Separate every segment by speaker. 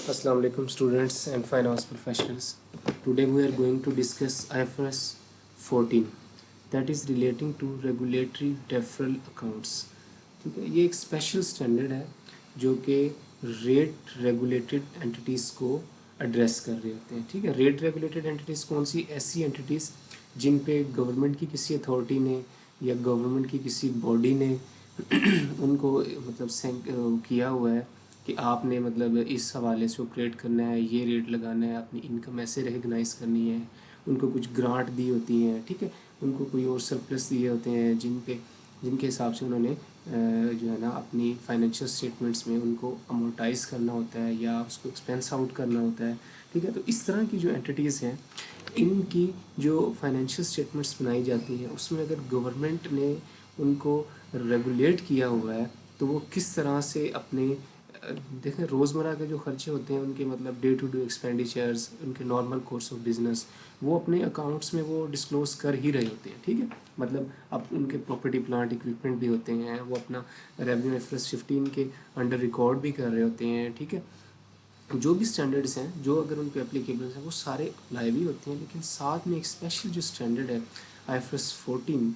Speaker 1: Assalamu alaikum students and finance professionals. Today we are going to discuss IFRS 14 that is relating to regulatory deferral accounts. ठीक है, ये एक special standard है जो कि rate regulated entities को address कर रहे होते हैं. ठीक है, रेट रेगुलेटेड एंटिटीज़ कौन सी? ऐसी एंटिटीज़ जिन पे गवर्नमेंट की किसी अथॉरिटी ने या गवर्नमेंट की किसी बॉडी ने उनको मतलब किया हुआ है कि आपने मतलब इस हवाले से ऑपरेट करना है, ये रेट लगाना है, अपनी इनकम ऐसे रिकगनाइज़ करनी है. उनको कुछ ग्रांट दी होती हैं, ठीक है, उनको कोई और सरप्लस दिए होते हैं जिनके हिसाब से उन्होंने जो है ना अपनी फाइनेंशियल स्टेटमेंट्स में उनको अमोर्टाइज़ करना होता है या उसको एक्सपेंस आउट करना होता है. ठीक है, तो इस तरह की जो एंटिटीज़ हैं इनकी जो फाइनेंशियल स्टेटमेंट्स बनाई जाती हैं उसमें अगर गवर्नमेंट ने उनको रेगुलेट किया हुआ है तो वो किस तरह से अपने देखें रोज़मर्रा के जो खर्चे होते हैं उनके मतलब डे टू डे एक्सपेंडिचर्स, उनके नॉर्मल कोर्स ऑफ बिजनेस वो अपने अकाउंट्स में वो डिस्क्लोज़ कर ही रहे होते हैं. ठीक है, मतलब अब उनके प्रॉपर्टी प्लांट इक्विपमेंट भी होते हैं, वो अपना रेवेन्यू IFRS 15 के अंडर रिकॉर्ड भी कर रहे होते हैं. ठीक है, जो भी स्टैंडर्ड्स हैं जो अगर उन पे एप्लीकेबल हैं वो सारे अप्लाई भी होते हैं, लेकिन साथ में एक स्पेशल जो स्टैंडर्ड है IFRS 14,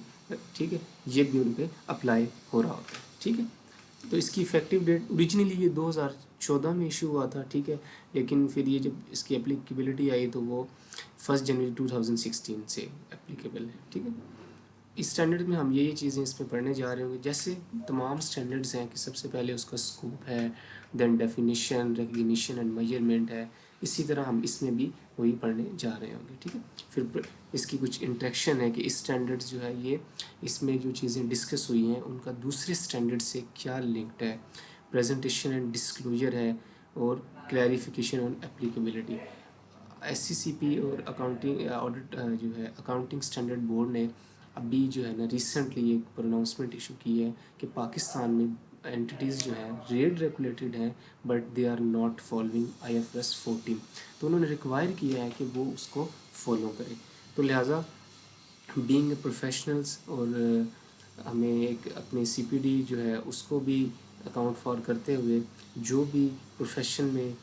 Speaker 1: ठीक है, ये भी उन पे अप्लाई हो रहा होता है. ठीक है, तो इसकी इफ़ेक्टिव डेट ओरिजिनली ये 2014 में इशू हुआ था. ठीक है, लेकिन फिर ये जब इसकी एप्लीकेबिलिटी आई तो वो 1 जनवरी 2016 से एप्लीकेबल है. ठीक है, इस स्टैंडर्ड में हम ये चीज़ें इसमें पढ़ने जा रहे होंगे. जैसे तमाम स्टैंडर्ड्स हैं कि सबसे पहले उसका स्कोप है, then definition, recognition and measurement है. इसी तरह हम इसमें भी वही पढ़ने जा रहे होंगे. ठीक है, फिर इसकी कुछ इंट्रैक्शन है कि इस स्टैंडर्ड्स जो है ये इसमें जो चीज़ें डिस्कस हुई हैं उनका दूसरे स्टैंडर्ड से क्या लिंक्ड है, प्रेजेंटेशन एंड डिस्क्लोजर है और क्लैरिफिकेशन ऑन एप्लीकेबिलिटी. SCCP और अकाउंटिंग ऑडिट जो है अकाउंटिंग स्टैंडर्ड बोर्ड ने अभी जो है ना रिसेंटली एक प्रोनाउंसमेंट इशू की है कि पाकिस्तान में एंटिटीज़ जो है रेट रेगुलेटेड हैं but they are not following IFRS 14. तो उन्होंने रिक्वायर किया है कि वो उसको फॉलो करें. तो लिहाजा बीइंग प्रोफेशनल्स और हमें एक अपने CPD जो है उसको भी अकाउंट फॉर करते हुए जो भी प्रोफेशन में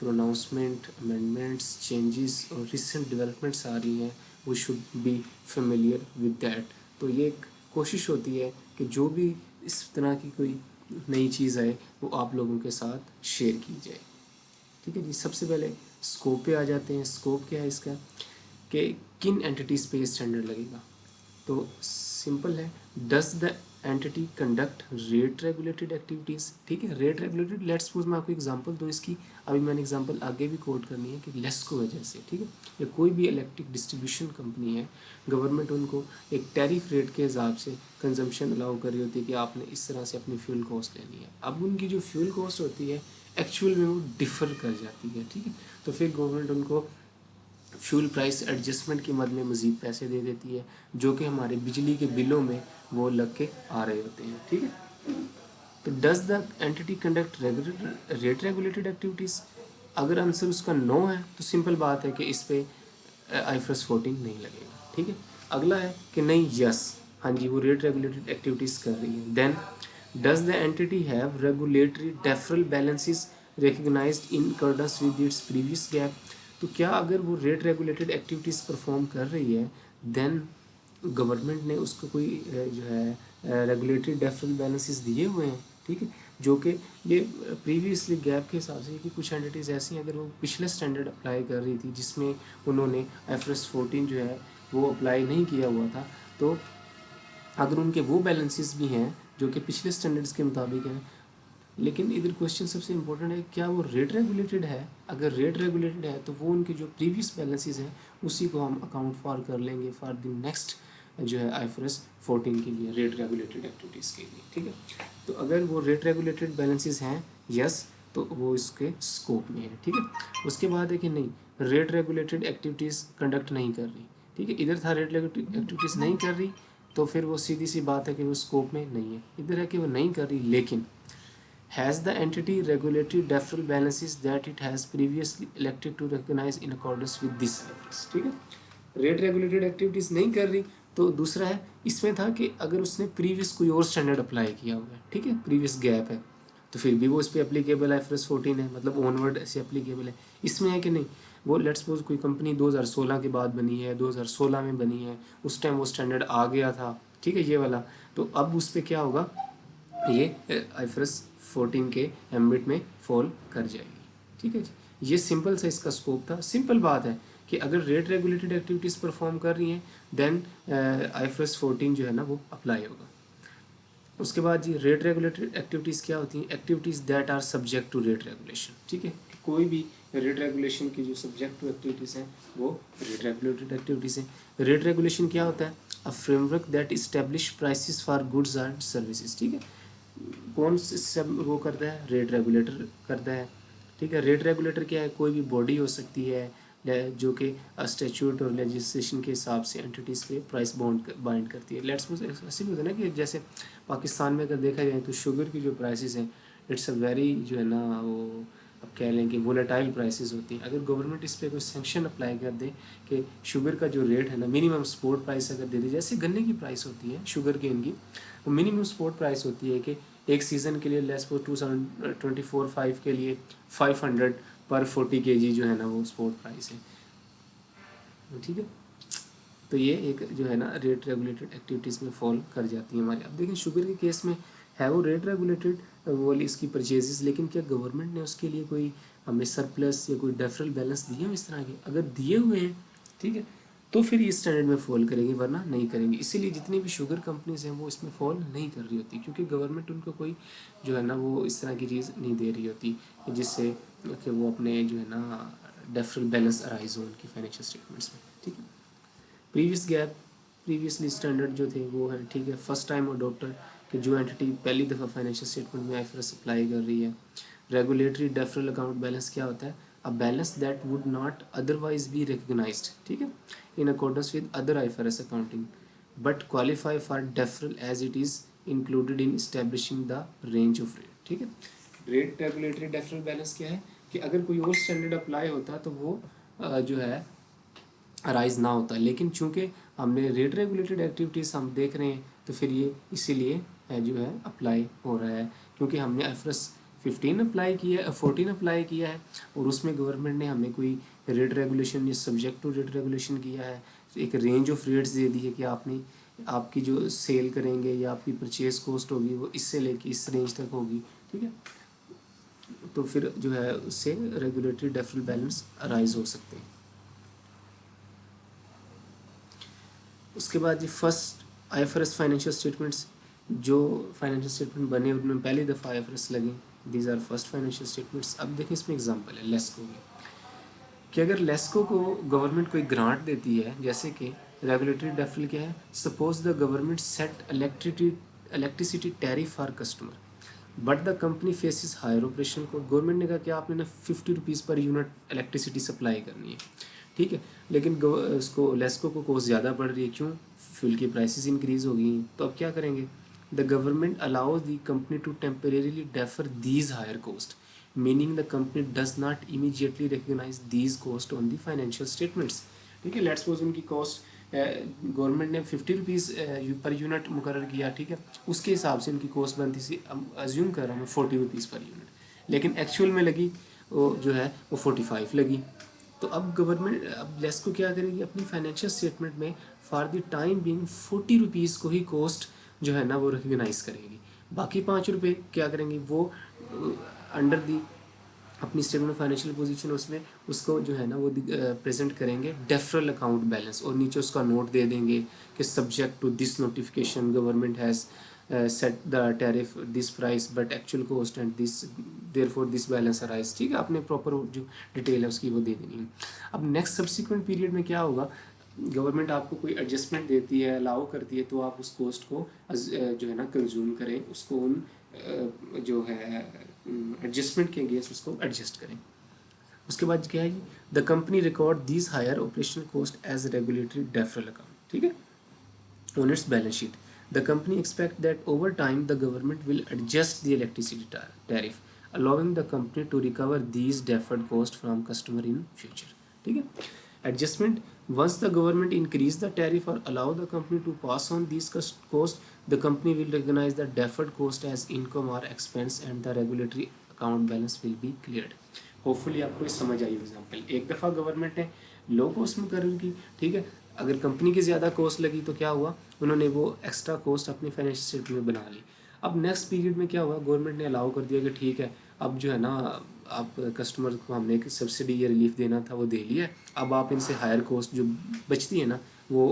Speaker 1: प्रोनाउंसमेंट, अमेंडमेंट्स, चेंजेस और रिसेंट डेवलपमेंट्स आ रही हैं we should be familiar with that. तो ये एक कोशिश होती है कि जो भी इस तरह की कोई नई चीज़ आए वो आप लोगों के साथ शेयर की जाए. ठीक है जी, सबसे पहले स्कोप पे आ जाते हैं. स्कोप क्या है इसका कि किन एंटिटीज़ पे ये स्टैंडर्ड लगेगा. तो सिंपल है, does the entity conduct rate regulated activities. ठीक है, रेट रेगुलेटेड, लेट्स सपोज मैं आपको एग्जांपल दूँ इसकी. अभी मैंने एग्जांपल आगे भी कोट करनी है कि लेस्को है जैसे. ठीक है, या कोई भी इलेक्ट्रिक डिस्ट्रीब्यूशन कंपनी है, गवर्नमेंट उनको एक टैरिफ रेट के हिसाब से कंजम्पशन अलाउ कर रही होती है कि आपने इस तरह से अपनी फ्यूल कॉस्ट लेनी है. अब उनकी जो फ्यूल कॉस्ट होती है एक्चुअल में वो डिफ़र कर जाती है. ठीक है, तो फिर गवर्नमेंट उनको फ्यूल प्राइस एडजस्टमेंट की मद में मज़ीद पैसे दे देती है जो कि हमारे बिजली के बिलों में वो लग के आ रहे होते हैं. ठीक है, तो does the entity conduct rate regulated activities. अगर आंसर उसका नो है तो सिंपल बात है कि इस पे IFRS 14 नहीं लगेगा. ठीक है, अगला है कि नहीं, यस, हाँ जी, वो रेट रेगुलेटेड एक्टिविटीज़ कर रही है. Then does the entity have regulatory deferral balances recognized in accordance with its previous GAAP. तो क्या अगर वो रेट रेगुलेटेड एक्टिविटीज़ परफॉर्म कर रही है देन गवर्नमेंट ने उसको कोई जो है रेगुलेटरी डेफरल बैलेंसेस दिए हुए हैं. ठीक है, जो कि ये प्रीवियसली गैप के हिसाब से कि कुछ एंटिटीज़ ऐसी हैं अगर वो पिछले स्टैंडर्ड अप्लाई कर रही थी जिसमें उन्होंने IFRS 14 जो है वो अप्लाई नहीं किया हुआ था, तो अगर उनके वो बैलेंसेस भी हैं जो कि पिछले स्टैंडर्ड्स के मुताबिक हैं, लेकिन इधर क्वेश्चन सबसे इंपॉर्टेंट है क्या वो रेट रेगुलेटेड है. अगर रेट रेगुलेटेड है तो वो उनके जो प्रीवियस बैलेंसेस हैं उसी को हम अकाउंट फॉर कर लेंगे फॉर द नेक्स्ट जो है IFRS 14 के लिए, रेट रेगुलेटेड एक्टिविटीज़ के लिए. ठीक है, तो अगर वो रेट रेगुलेटेड बैलेंसेस हैं यस तो वो इसके स्कोप में है. ठीक है, उसके बाद है कि नहीं, रेट रेगुलेटेड एक्टिविटीज़ कंडक्ट नहीं कर रही. ठीक है, इधर था रेट रेगुलेटेड एक्टिविटीज़ नहीं कर रही तो फिर वो सीधी सी बात है कि वो स्कोप में नहीं है. इधर है कि वो नहीं कर रही लेकिन has the entity regulatory deferral balances that it has previously elected to recognize in accordance with this IFRS. ठीक है, रेट रेगुलेटेड एक्टिविटीज़ नहीं कर रही. तो दूसरा है इसमें था कि अगर उसने प्रीवियस कोई और स्टैंडर्ड अप्लाई किया हुआ है, ठीक है, प्रीवियस गैप है, तो फिर भी वो इस पर एप्लीकेबल है, IFRS 14 है, मतलब ऑनवर्ड ऐसे एप्लीकेबल है। इसमें है कि नहीं, वो लेट्स सपोज कोई कंपनी 2016 के बाद बनी है, 2016 में बनी है, उस टाइम वो स्टैंडर्ड आ गया था, ठीक है, ये वाला, तो अब उस पर क्या होगा, ये IFRS 14 के एम्बिट में फॉल कर जाएगी, ठीक है जी। ये सिंपल सा इसका स्कोप था। सिंपल बात है कि अगर रेट रेगुलेटेड एक्टिविटीज़ परफॉर्म कर रही हैं देन IFRS 14 जो है ना वो अप्लाई होगा। उसके बाद जी रेट रेगुलेटेड एक्टिविटीज़ क्या होती हैं, activities that are subject to rate regulation, ठीक है, कोई भी रेट रेगुलेशन की जो सब्जेक्ट टू एक्टिविटीज़ हैं वो रेट रेगुलेटेड एक्टिविटीज़ हैं। रेट रेगुलेशन क्या होता है, a framework that establish prices for goods and services, ठीक है, कौन सब वो करता है, रेट रेगुलेटर करता है, ठीक है। रेट रेगुलेटर क्या है, कोई भी बॉडी हो सकती है जो कि स्टैट्यूट और लेजिस्लेशन के हिसाब से एंटिटीज़ पे प्राइस बाइंड करती है। लेट्स सपोज ऐसे भी होता है ना कि जैसे पाकिस्तान में अगर देखा जाए तो शुगर की जो प्राइसेस हैं, इट्स अ वेरी जो है ना वो अब कह लें कि वोलेटाइल प्राइसेस होती हैं। अगर गवर्नमेंट इस पर कोई सेंक्शन अप्लाई कर दे कि शुगर का जो रेट है ना, मिनिमम सपोर्ट प्राइस अगर दे दी, जैसे गन्ने की प्राइस होती है शुगर केन की, वो मिनिमम सपोर्ट प्राइस होती है कि एक सीज़न के लिए लेट्स सपोज 2024-25 के लिए 500 पर 40 kg जो है ना वो सपोर्ट प्राइस है, ठीक है। तो ये एक जो है ना रेट रेगुलेटेड एक्टिविटीज़ में फॉल कर जाती है हमारे। अब देखें शुगर के केस में है वो रेट रेगुलेटेड वो इसकी परचेजेस, लेकिन क्या गवर्नमेंट ने उसके लिए कोई हमें सरप्लस या कोई डेफरल बैलेंस दिए हुए इस तरह के, अगर दिए हुए हैं, ठीक है, तो फिर ये स्टैंडर्ड में फॉल करेंगे, वरना नहीं करेंगे। इसीलिए जितनी भी शुगर कंपनीज हैं वो इसमें फॉल नहीं कर रही होती, क्योंकि गवर्नमेंट उनको कोई जो है ना वो इस तरह की चीज़ नहीं दे रही होती जिससे कि वो अपने जो है ना डेफरल बैलेंस अराइज हो उनकी फाइनेंशियल स्टेटमेंट्स में, ठीक है। प्रीवियस गैप, प्रीवियसली स्टैंडर्ड जो थे वो है, ठीक है। फर्स्ट टाइम अडोप्टर कि जो एंटिटी पहली दफ़ा फाइनेंशियल स्टेटमेंट में IFRS अप्लाई कर रही है। रेगुलेटरी डेफरल अकाउंट बैलेंस क्या होता है, a balance that would not otherwise be recognized, ठीक है, in accordance with other IFRS accounting but qualify for deferral as it is included in establishing the range of rate, ठीक है। Rate regulatory deferral balance क्या है कि अगर कोई और स्टैंडर्ड अप्लाई होता तो वो जो है अराइज ना होता, लेकिन चूंकि हमने रेट रेगुलेटेड एक्टिविटीज़ हम देख रहे हैं तो फिर ये इसीलिए जो है अप्लाई हो रहा है, क्योंकि हमने IFRS 15 अप्लाई किया है, 14 अप्लाई किया है, और उसमें गवर्नमेंट ने हमें कोई रेट रेगुलेशन या सब्जेक्ट टू रेट रेगुलेशन किया है, एक रेंज ऑफ रेट्स दे दी है कि आपने आपकी जो सेल करेंगे या आपकी परचेज कॉस्ट होगी वो इससे लेके इस रेंज तक होगी, ठीक है। तो फिर जो है उससे रेगुलेटरी डेफरल बैलेंस अराइज हो सकते हैं। उसके बाद ये फर्स्ट IFRS फाइनेंशियल स्टेटमेंट्स, जो फाइनेंशियल स्टेटमेंट बने उनमें पहली दफ़ा IFRS लगे, these are first financial statements. अब देखें इसमें एग्जांपल है लेस्को की, कि अगर लेस्को को गवर्नमेंट कोई ग्रांट देती है, जैसे कि रेगुलेटरी डेफरल क्या है, suppose the government set electricity tariff for customer but the company faces higher operation को, गवर्नमेंट ने कहा कि आपने ना 50 rupees per unit electricity supply करनी है, ठीक है, लेकिन उसको लेस्को को कॉस्ट ज़्यादा पड़ रही है, क्यों, फ्यूल की प्राइसेस इंक्रीज़ हो गई हैं, तो अब क्या करेंगे, the government allows the company to temporarily defer these higher cost, meaning the company does not immediately recognize these cost on the financial statements, ठीक है। लेट्स सपोज उनकी कॉस्ट गवर्नमेंट ने 50 रुपीज़ पर यूनिट मुकर्रर किया, ठीक है, उसके हिसाब से उनकी कॉस्ट बनती थी, अज्यूम कर रहा हूँ मैं 40 रुपीज़ पर यूनिट, लेकिन एक्चुअल में लगी वो जो है वो 45 लगी। तो अब गवर्नमेंट, अब लेस्को क्या करेगी, अपनी फाइनेंशियल स्टेटमेंट में for the time being 40 rupees को ही कॉस्ट जो है ना वो रिकग्नाइज करेगी, बाकी 5 रुपये क्या करेंगी वो अंडर दी अपनी स्टेटमेंट ऑफ फाइनेंशियल पोजीशन उसमें उसको जो है ना वो प्रेजेंट करेंगे डेफरल अकाउंट बैलेंस, और नीचे उसका नोट दे देंगे कि subject to this notification government has set the tariff this price but actual cost and this therefore this balance arise, ठीक है, आपने प्रॉपर जो डिटेल है उसकी वो दे देनी है। अब नेक्स्ट सब्सिक्वेंट पीरियड में क्या होगा, गवर्नमेंट आपको कोई एडजस्टमेंट देती है, अलाउ करती है, तो आप उस कॉस्ट को जो है ना कंज्यूम करें, उसको उन जो है एडजस्टमेंट के अगेंस्ट उसको एडजस्ट करें। उसके बाद क्या है, the company record these higher operational cost as regulatory deferral account, ठीक है, on its balance sheet. The company expects that over time the government will adjust the electricity tariff, allowing the company to recover these deferred costs from customer in future, ठीक है। Adjustment Once the government increase the tariff or allow the company to pass on these cost, the company will recognize the deferred cost as income or expense and the regulatory account balance will be cleared. Hopefully आपको ये समझ आई example. एक दफ़ा government ने low cost में कर की, ठीक है, अगर कंपनी की ज़्यादा कॉस्ट लगी तो क्या हुआ, उन्होंने वो एक्स्ट्रा कॉस्ट अपनी फाइनेंशियल स्टेटमेंट में बना ली। अब नेक्स्ट पीरियड में क्या हुआ, गवर्नमेंट ने अलाउ कर दिया कि ठीक है, अब जो है ना, आप कस्टमर को हमने एक सब्सिडी या रिलीफ देना था वो दे लिया है, अब आप इनसे हायर कॉस्ट जो बचती है ना वो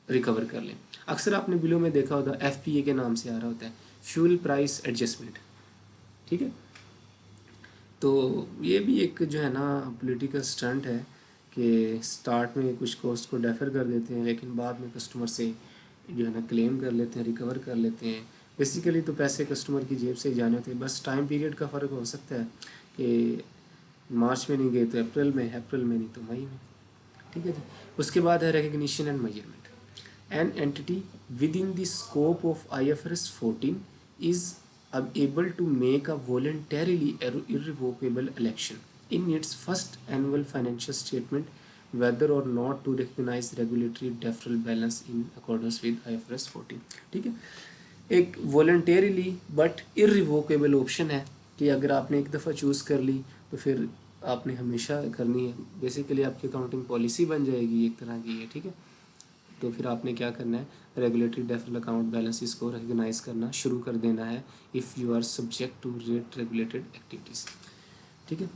Speaker 1: रिकवर कर लें। अक्सर आपने बिलों में देखा होता है FPA के नाम से आ रहा होता है, फ्यूल प्राइस एडजस्टमेंट, ठीक है। तो ये भी एक जो है ना पॉलिटिकल स्टंट है कि स्टार्ट में कुछ कॉस्ट को डेफर कर देते हैं लेकिन बाद में कस्टमर से जो है ना क्लेम कर लेते हैं, रिकवर कर लेते हैं। बेसिकली तो पैसे कस्टमर की जेब से ही जाने होते हैं, बस टाइम पीरियड का फ़र्क हो सकता है कि मार्च में नहीं गए तो अप्रैल में नहीं तो मई में, ठीक है जी। उसके बाद है recognition and measurement. An entity with in the scope of IFRS 14 is able to make a voluntarily irrevocable election in its first annual financial statement whether or not to recognize regulatory deferral balance in accordance with IFRS 14, ठीक है। एक वॉलंटेरिली but irrevocable option है कि अगर आपने एक दफ़ा choose कर ली तो फिर आपने हमेशा करनी है, बेसिकली आपकी अकाउंटिंग पॉलिसी बन जाएगी एक तरह की है, ठीक है। तो फिर आपने क्या करना है, रेगुलेटरी डेफरल अकाउंट बैलेंसेस को रिकग्नाइज करना शुरू कर देना है if you are subject to rate regulated activities, ठीक है।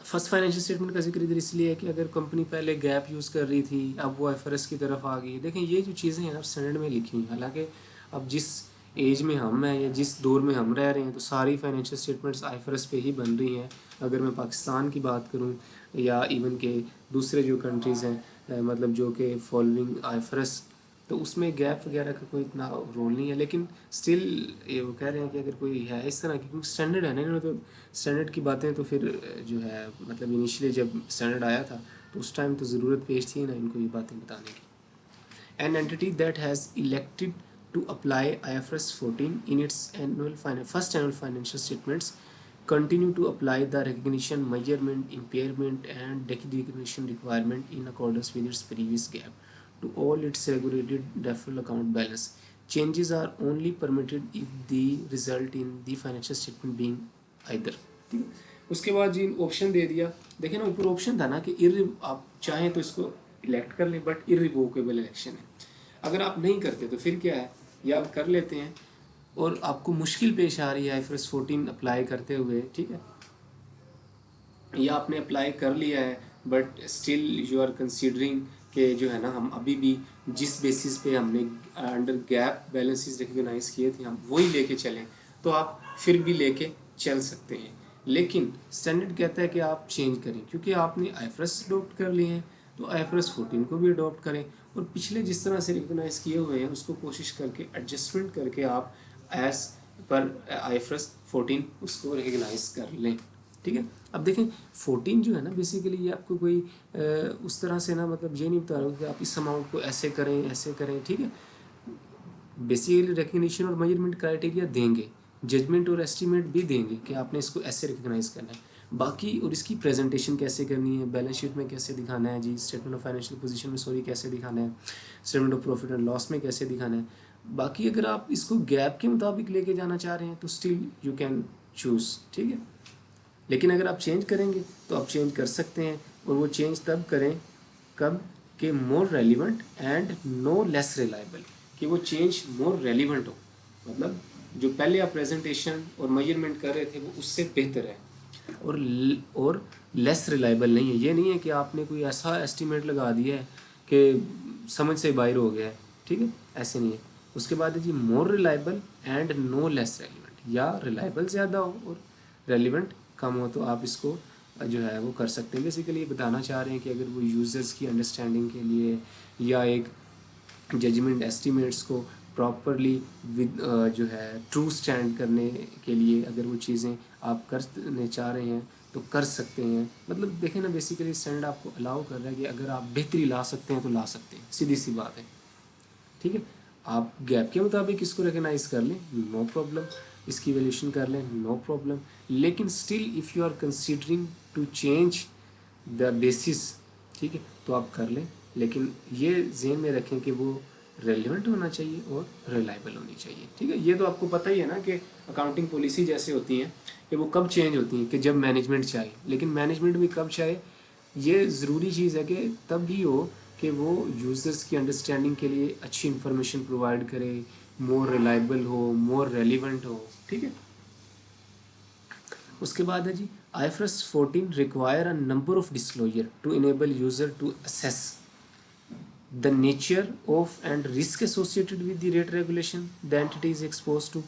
Speaker 1: फर्स्ट फाइनेंशियल स्टेटमेंट का जिक्र इधर इसलिए है कि अगर कंपनी पहले गैप यूज़ कर रही थी अब वो IFRS की तरफ आ गई। देखें ये जो चीज़ें हैं अब स्टैंडर्ड में लिखी हुई, हालांकि अब जिस एज में हम हैं या जिस दौर में हम रह रहे हैं तो सारी फाइनेंशियल स्टेटमेंट्स IFRS पे ही बन रही हैं। अगर मैं पाकिस्तान की बात करूं या इवन के दूसरे जो कंट्रीज़ हैं मतलब जो कि फॉलोइंग IFRS, तो उसमें गैप वगैरह का कोई इतना रोल नहीं है, लेकिन स्टिल ये वो कह रहे हैं कि अगर कोई है इस तरह की, क्योंकि स्टैंडर्ड है ना इन्होंने तो स्टैंडर्ड की बातें तो फिर जो है मतलब इनिशियली जब स्टैंडर्ड आया था तो उस टाइम तो ज़रूरत पेश थी ना इनको ये बातें बताने की। An entity that has elected to apply IFRS 14 in its first annual financial statements continue to apply the recognition, measurement, impairment, and declaration requirement in accordance with its previous GAAP to all its regulated deferral account balance. Changes are only permitted if the result in the financial statement being either, ठीक है। उसके बाद जी option दे दिया, देखें ना ऊपर option था ना कि आप चाहें तो इसको इलेक्ट कर लें बट इरिवोकेबल इलेक्शन है। अगर आप नहीं करते तो फिर क्या है, या आप कर लेते हैं और आपको मुश्किल पेश आ रही है IFRS 14 अप्लाई करते हुए, ठीक है, या आपने अप्लाई कर लिया है but still you are considering कि जो है ना हम अभी भी जिस बेसिस पे हमने अंडर गैप बैलेंसेस रिकग्नाइज किए थे हम वही लेके चलें, तो आप फिर भी लेके चल सकते हैं। लेकिन स्टैंडर्ड कहता है कि आप चेंज करें, क्योंकि आपने IFRS अडोप्ट कर लिए हैं तो IFRS 14 को भी अडोप्ट करें और पिछले जिस तरह से रिकग्नाइज किए हुए हैं उसको कोशिश करके एडजस्टमेंट करके आप एज पर IFRS 14 उसको रिकग्नाइज कर लें, ठीक है। अब देखें 14 जो है ना बेसिकली ये आपको कोई उस तरह से ना मतलब ये नहीं बता रहा कि आप इस अमाउंट को ऐसे करें, ठीक है। बेसिकली रिकग्निशन और मेजरमेंट क्राइटेरिया देंगे, जजमेंट और एस्टीमेट भी देंगे कि आपने इसको ऐसे रिकग्नाइज करना है, बाकी और इसकी प्रेजेंटेशन कैसे करनी है, बैलेंस शीट में कैसे दिखाना है जी, स्टेटमेंट ऑफ फाइनेंशियल पोजीशन में सॉरी कैसे दिखाना है, statement of profit and loss में कैसे दिखाना है। बाकी अगर आप इसको गैप के मुताबिक लेके जाना चाह रहे हैं तो स्टिल यू कैन चूज़, ठीक है। लेकिन अगर आप चेंज करेंगे तो आप चेंज कर सकते हैं और वो चेंज तब करें कब कि more relevant and no less reliable, कि वो चेंज मोर रेलिवेंट हो, मतलब जो पहले आप प्रेजेंटेशन और मेजरमेंट कर रहे थे वो उससे बेहतर है और लेस रिलायबल नहीं है। ये नहीं है कि आपने कोई ऐसा एस्टीमेट लगा दिया है कि समझ से बाहर हो गया है, ठीक है, ऐसे नहीं है। उसके बाद है जी more reliable and no less relevant, या रिलायबल ज़्यादा हो और रेलिवेंट कम हो तो आप इसको जो है वो कर सकते हैं। बेसिकली ये बताना चाह रहे हैं कि अगर वो यूज़र्स की अंडरस्टैंडिंग के लिए या एक जजमेंट एस्टीमेट्स को प्रॉपरली विद जो है ट्रू स्टैंड करने के लिए अगर वो चीज़ें आप करने चाह रहे हैं तो कर सकते हैं। मतलब देखें ना बेसिकली स्टैंडर्ड आपको अलाउ कर रहा है कि अगर आप बेहतरी ला सकते हैं तो ला सकते हैं, सीधी सी बात है, ठीक है। आप गैप के मुताबिक इसको रिकग्नाइज कर लें, नो प्रॉब्लम, इसकी वैल्यूशन कर लें, नो प्रॉब्लम। लेकिन still if you are considering to change the basis, ठीक है, तो आप कर लें, लेकिन ये ज़हन में रखें कि वो रेलिवेंट होना चाहिए और रिलायबल होनी चाहिए। ठीक है, ये तो आपको पता ही है ना कि अकाउंटिंग पॉलिसी जैसे होती हैं कि वो कब चेंज होती हैं कि जब मैनेजमेंट चाहे, लेकिन मैनेजमेंट भी कब चाहे ये ज़रूरी चीज़ है कि तब ही हो कि वो यूज़र्स की अंडरस्टैंडिंग के लिए अच्छी इन्फॉर्मेशन प्रोवाइड करे, मोर रिलायबल हो, मोर रेलिवेंट हो। ठीक है, उसके बाद है जी IFRS 14 require a number of disclosure to enable user to assess the nature of and risk associated with the rate regulation the entity is exposed to,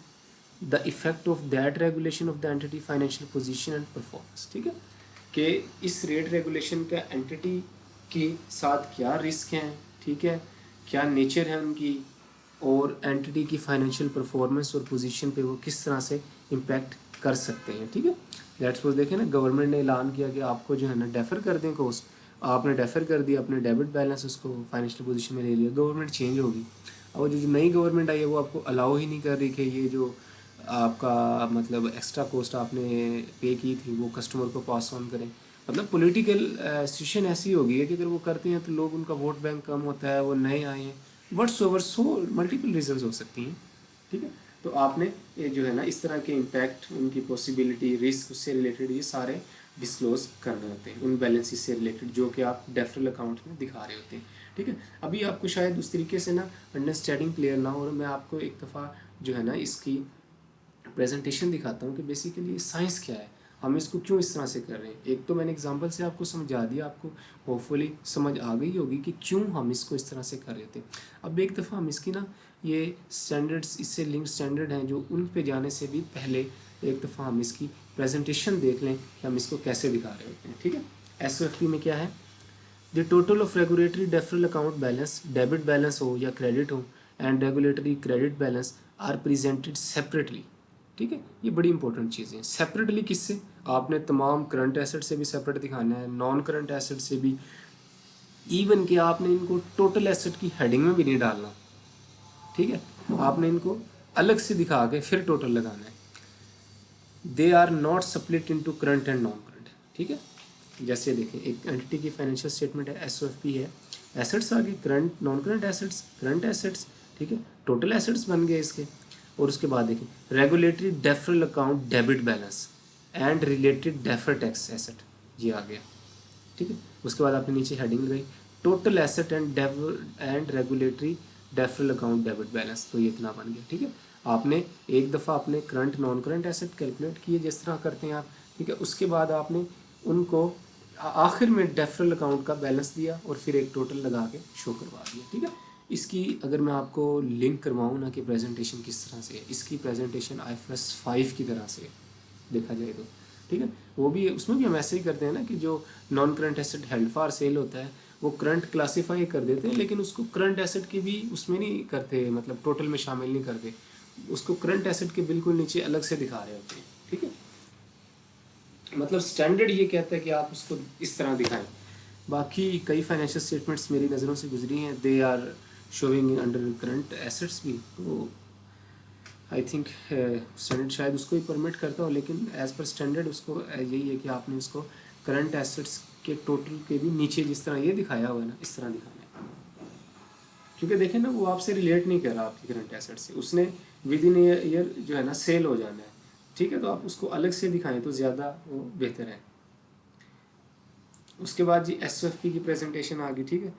Speaker 1: the effect of that regulation of the entity financial position and performance। ठीक है, कि इस rate regulation का entity के साथ क्या risk हैं, ठीक है, क्या नेचर है उनकी, और एंटिटी की फाइनेंशियल परफॉर्मेंस और पोजीशन पे वो किस तरह से इम्पैक्ट कर सकते हैं। ठीक है, लेट्स सपोज देखें ना, गवर्नमेंट ने ऐलान किया कि आपको जो है ना डेफर कर दें कॉस्ट, आपने डेफर कर दिया, अपने डेबिट बैलेंस उसको फाइनेंशियल पोजीशन में ले लिया, गवर्नमेंट चेंज होगी, और जो नई गवर्नमेंट आई है वो आपको अलाउ ही नहीं कर रही कि ये जो आपका मतलब एक्स्ट्रा कॉस्ट आपने पे की थी वो कस्टमर को पास ऑन करें। मतलब पॉलिटिकल सिचुएशन ऐसी हो गई है कि अगर वो करते हैं तो लोग, उनका वोट बैंक कम होता है, वो नए आए हैं, what's over, so multiple reasons हो सकती हैं। ठीक है, तो आपने ये जो है ना इस तरह के इम्पैक्ट, उनकी पॉसिबिलिटी, रिस्क, उससे रिलेटेड ये सारे डिस्क्लोज करने होते हैं, उन बैलेंसेस से रिलेटेड जो कि आप डेफरल अकाउंट में दिखा रहे होते हैं। ठीक है, अभी आपको शायद उस तरीके से ना अंडरस्टैंडिंग क्लियर ना हो, और मैं आपको एक दफ़ा जो है ना इसकी प्रेजेंटेशन दिखाता हूँ कि बेसिकली साइंस क्या है, हम इसको क्यों इस तरह से कर रहे हैं। एक तो मैंने एग्जांपल से आपको समझा दिया, आपको होपफुली समझ आ गई होगी कि क्यों हम इसको इस तरह से कर रहे थे। अब एक दफ़ा हम इसकी ना ये स्टैंडर्ड्स, इससे लिंक स्टैंडर्ड हैं जो, उन पे जाने से भी पहले एक दफ़ा हम इसकी प्रेजेंटेशन देख लें कि हम इसको कैसे दिखा रहे होते हैं। ठीक है, SOFP में क्या है, the total of regulatory deferral account balance, debit balance हो या क्रेडिट हो, and regulatory credit balance are presented separately. ठीक है, ये बड़ी इंपॉर्टेंट चीज़ें हैं। सेपरेटली किससे, आपने तमाम करंट एसेट से भी सेपरेट दिखाना है, नॉन करंट एसेट से भी, इवन कि आपने इनको टोटल एसेट की हेडिंग में भी नहीं डालना। ठीक है, आपने इनको अलग से दिखा के फिर टोटल लगाना है। They are not split into current and non current. ठीक है, जैसे देखें एक एंटिटी की फाइनेंशियल स्टेटमेंट है, SOFP है, एसेट्स आ गए, current, non current assets, current assets, ठीक है, टोटल एसेट्स बन गए इसके, और उसके बाद देखें regulatory deferral account debit balance and related defer tax asset, ये आ गया। ठीक है, उसके बाद आपने नीचे हेडिंग लगाई total asset and regulatory deferral account debit balance, तो ये इतना बन गया। ठीक है, आपने एक दफ़ा अपने current non current asset calculate किए जिस तरह करते हैं आप। ठीक है, उसके बाद आपने उनको आखिर में डेफरल अकाउंट का बैलेंस दिया और फिर एक टोटल लगा के शो करवा दिया। ठीक है, इसकी अगर मैं आपको लिंक करवाऊँ ना कि प्रेजेंटेशन किस तरह से है, इसकी प्रेजेंटेशन IFRS 5 की तरह से देखा जाए तो। ठीक है, वो भी, उसमें भी हम ऐसे ही करते हैं ना कि जो non current asset held for sale होता है वो करंट क्लासीफाई कर देते हैं, लेकिन उसको करंट एसेट की भी उसमें नहीं करते, मतलब टोटल में शामिल नहीं करते, उसको करंट एसेट के बिल्कुल नीचे अलग से दिखा रहे होते हैं। ठीक है, मतलब स्टैंडर्ड ये कहता है कि आप उसको इस तरह दिखाएं। बाकी कई फाइनेंशियल स्टेटमेंट्स मेरी नज़रों से गुजरी हैं, they are showing under current assets भी, तो आई थिंक स्टैंडर्ड शायद उसको ही परमिट करता हो, लेकिन एज पर स्टैंडर्ड उसको यही है कि आपने उसको करंट एसेट्स के टोटल के भी नीचे जिस तरह ये दिखाया हुआ है ना, इस तरह दिखाना है। क्योंकि देखें ना, वो आपसे रिलेट नहीं कर रहा आपकी करंट एसेट से, उसने विद इन ईयर जो है ना सेल हो जाना है। ठीक है, तो आप उसको अलग से दिखाएं तो ज़्यादा वो बेहतर है। उसके बाद जी SOFP की प्रेजेंटेशन आ गई। ठीक है,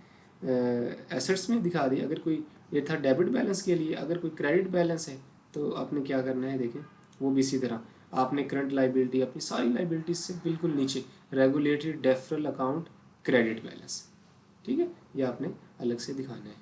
Speaker 1: एसेट्स में दिखा दी, अगर कोई, ये था डेबिट बैलेंस के लिए, अगर कोई क्रेडिट बैलेंस है तो आपने क्या करना है, देखें वो भी इसी तरह आपने करंट लाइबिलिटी, अपनी सारी लाइबिलिटीज से बिल्कुल नीचे regulatory deferral account credit balance. ठीक है, ये आपने अलग से दिखाना है।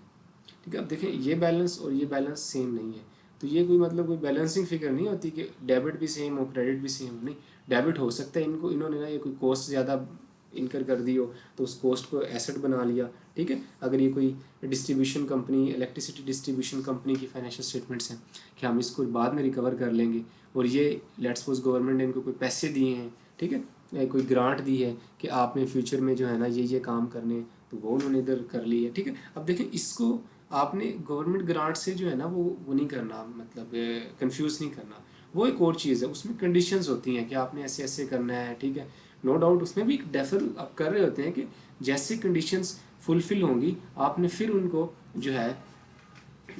Speaker 1: ठीक है, अब देखें ये बैलेंस और ये बैलेंस सेम नहीं है, तो ये कोई मतलब कोई बैलेंसिंग फिगर नहीं होती कि डेबिट भी सेम हो क्रेडिट भी सेम हो। नहीं, डेबिट हो सकता है, इनको इन्होंने ना ये कोई कॉस्ट ज़्यादा इनकर कर दी हो तो उस कॉस्ट को एसेट बना लिया। ठीक है, अगर ये कोई distribution company, electricity distribution company की फाइनेंशियल स्टेटमेंट्स हैं कि हम इसको बाद में रिकवर कर लेंगे, और ये लेट्स सपोज गवर्नमेंट ने इनको कोई पैसे दिए हैं, ठीक है, कोई ग्रांट दी है कि आपने फ्यूचर में जो है ना ये काम करने, तो वो उन्होंने इधर कर ली है। ठीक है, अब देखें इसको आपने गवर्नमेंट ग्रांट से जो है ना वो नहीं करना, मतलब कंफ्यूज नहीं करना, वो एक और चीज़ है, उसमें कंडीशंस होती हैं कि आपने ऐसे ऐसे करना है। ठीक है, नो डाउट उसमें भी डेफर आप कर रहे होते हैं कि जैसे कंडीशंस फुलफिल होंगी आपने फिर उनको जो है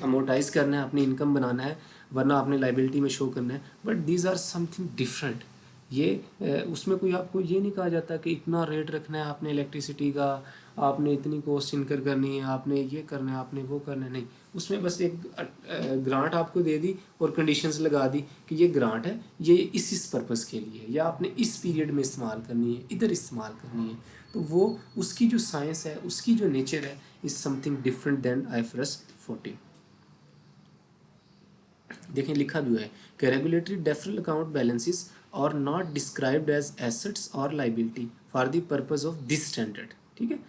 Speaker 1: अमोटाइज करना है, अपनी इनकम बनाना है, वरना आपने लाइबिलिटी में शो करना है। But these are something different. ये उसमें कोई आपको ये नहीं कहा जाता कि इतना रेट रखना है आपने इलेक्ट्रिसिटी का, आपने इतनी कॉस्ट इनकर करनी है, आपने ये करना है, आपने वो करना है, नहीं। उसमें बस एक ग्रांट आपको दे दी और कंडीशंस लगा दी कि ये ग्रांट है, ये इस पर्पज़ के लिए है, या आपने इस पीरियड में इस्तेमाल करनी है, इधर इस्तेमाल करनी है। तो वो उसकी जो साइंस है, उसकी जो नेचर है, is something different than IFRS 14। देखें लिखा भी हुआ है कि regulatory deferral account balances are not described as assets और liability for the purpose of this standard. ठीक है,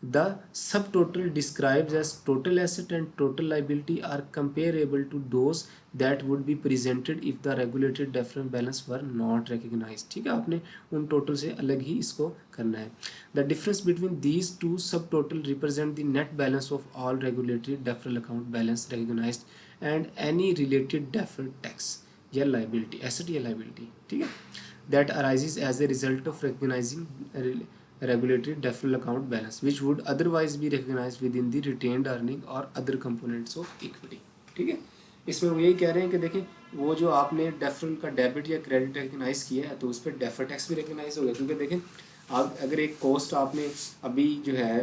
Speaker 1: the sub total described as total asset and total liability are comparable to those that would be presented if the regulated deferral balance were not recognise. ठीक है, आपने उन total से अलग ही इसको करना है। The difference between these two sub total represent the net balance of all regulatory deferral account balance recognised and any related deferred tax या लाइबिलिटी, एसेट या लाइबिलिटी। ठीक है, that arises as a result of recognising regulatory deferral account balance which would otherwise be recognized within the retained earning or other components of equity। ठीक है, इसमें वो यही कह रहे हैं कि देखें वो जो आपने डेफरल का डेबिट या क्रेडिट रिकग्नाइज किया है तो उस पर डेफर टैक्स भी रिकग्नाइज हो गया, क्योंकि देखें आप अगर एक कॉस्ट आपने अभी जो है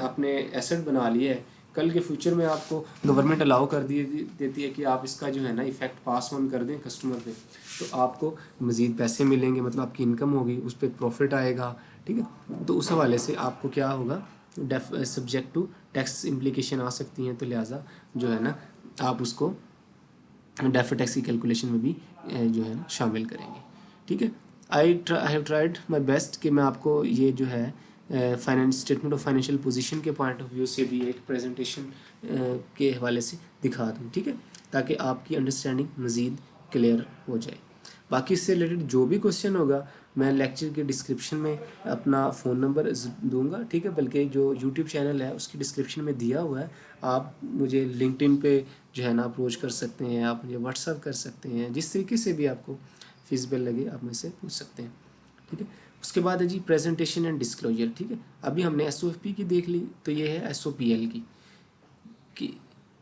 Speaker 1: अपने एसेट बना लिया है, कल के फ्यूचर में आपको गवर्नमेंट अलाउ कर देती है कि आप इसका जो है ना इफेक्ट पास ऑन कर दें कस्टमर पे, तो आपको मज़ीद पैसे मिलेंगे, मतलब आपकी इनकम होगी, उस पर प्रॉफिट आएगा। ठीक है, तो उस हवाले से आपको क्या होगा, सब्जेक्ट टू टैक्स इम्प्लीकेशन आ सकती हैं, तो लिहाजा जो है ना आप उसको डेफर टैक्स की कैलकुलेशन में भी जो है ना शामिल करेंगे। ठीक है, I have tried my best कि मैं आपको ये जो है finance statement of financial position के पॉइंट ऑफ व्यू से भी एक प्रेजेंटेशन के हवाले से दिखा दूँ। ठीक है, ताकि आपकी अंडरस्टैंडिंग मज़ीद क्लियर हो जाए। बाकी इससे रिलेटेड जो भी क्वेश्चन होगा मैं लेक्चर के डिस्क्रिप्शन में अपना फ़ोन नंबर दूंगा। ठीक है, बल्कि जो यूट्यूब चैनल है उसकी डिस्क्रिप्शन में दिया हुआ है, आप मुझे लिंक्डइन पे जो है ना अप्रोच कर सकते हैं, आप मुझे व्हाट्सअप कर सकते हैं, जिस तरीके से भी आपको फिजिबल लगे आप मुझसे पूछ सकते हैं। ठीक है, उसके बाद है जी प्रेजेंटेशन एंड डिस्क्लोजर। ठीक है, अभी हमने SOFP की देख ली, तो ये है SOPL की कि